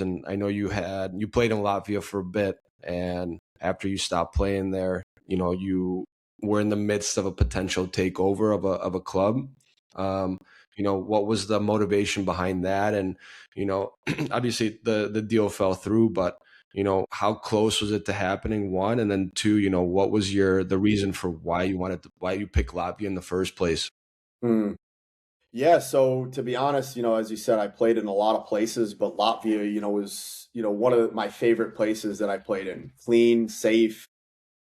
and I know you played in Latvia for a bit, and after you stopped playing there, you were in the midst of a potential takeover of a club. Um, what was the motivation behind that? And obviously the deal fell through, but how close was it to happening? One, and then two, what was the reason for why you picked Latvia in the first place? Hmm. Yeah, so to be honest, as you said, I played in a lot of places, but Latvia, was, one of my favorite places that I played in. Clean, safe,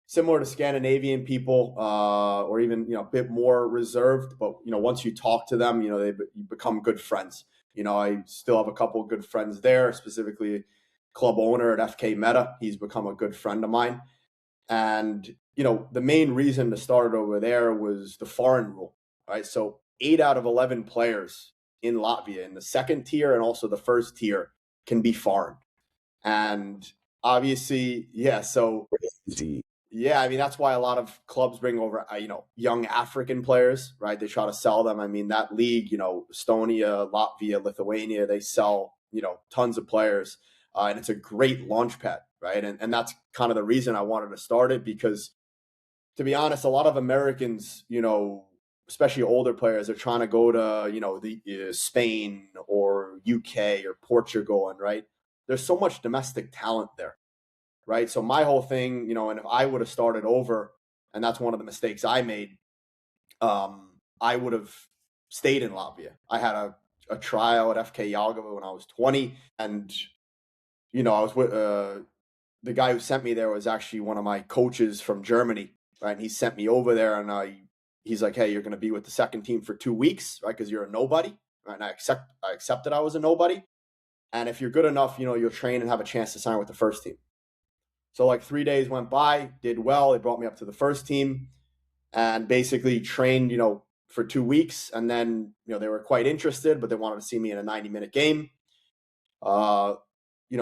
similar to Scandinavian people, or even, a bit more reserved. But, once you talk to them, you become good friends. I still have a couple of good friends there, specifically club owner at FK Meta. He's become a good friend of mine. And, the main reason to start over there was the foreign rule, right? So 8 out of 11 players in Latvia in the second tier and also the first tier can be foreign. And obviously, yeah, so Crazy. yeah, I mean, that's why a lot of clubs bring over, young African players, right? They try to sell them. I mean, that league, Estonia, Latvia, Lithuania, they sell, tons of players. And it's a great launch pad, right? And that's kind of the reason I wanted to start it because, to be honest, a lot of Americans, especially older players, are trying to go to, the Spain or UK or Portugal, and right, there's so much domestic talent there, right? So my whole thing, and if I would have started over, and that's one of the mistakes I made, I would have stayed in Latvia. I had a trial at FK Jelgava when I was 20, and I was with the guy who sent me there was actually one of my coaches from Germany, right? And he sent me over there, and he's like, "Hey, you're going to be with the second team for 2 weeks, right? Because you're a nobody." Right? And I accepted I was a nobody, and if you're good enough, you'll train and have a chance to sign with the first team. So like 3 days went by, did well. They brought me up to the first team and basically trained, for 2 weeks. And then, they were quite interested, but they wanted to see me in a 90-minute game.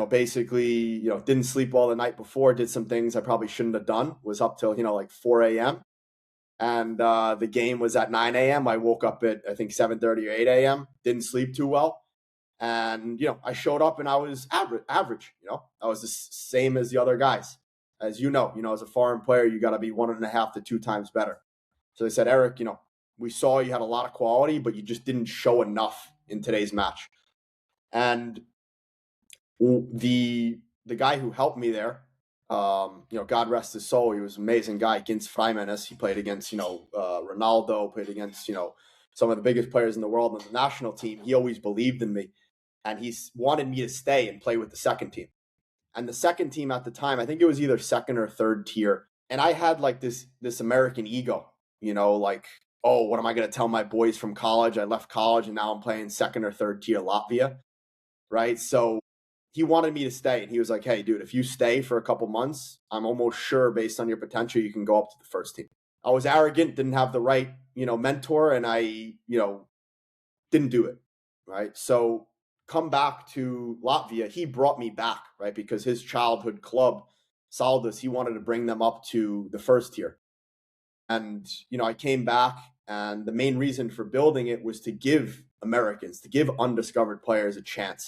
Basically, didn't sleep well the night before, did some things I probably shouldn't have done, was up till, like 4 a.m. And the game was at 9 a.m. I woke up at, I think, 7:30 or 8 a.m., didn't sleep too well. And, I showed up and I was average, I was the same as the other guys. As as a foreign player, you got to be 1.5 to 2 times better. So they said, Eric, we saw you had a lot of quality, but you just didn't show enough in today's match. And the guy who helped me there, God rest his soul, he was an amazing guy, Gins Freimanis. He played against, Ronaldo, played against, some of the biggest players in the world on the national team. He always believed in me. And he wanted me to stay and play with the second team. And the second team at the time, I think it was either second or third tier. And I had like this American ego, like, oh, what am I going to tell my boys from college? I left college and now I'm playing second or third tier Latvia, right? So he wanted me to stay. And he was like, hey, dude, if you stay for a couple months, I'm almost sure based on your potential, you can go up to the first team. I was arrogant, didn't have the right, mentor, and I, didn't do it, right? So come back to Latvia, he brought me back, right? Because his childhood club, Saldus, he wanted to bring them up to the first tier. And, I came back, and the main reason for building it was to give Americans, to give undiscovered players a chance.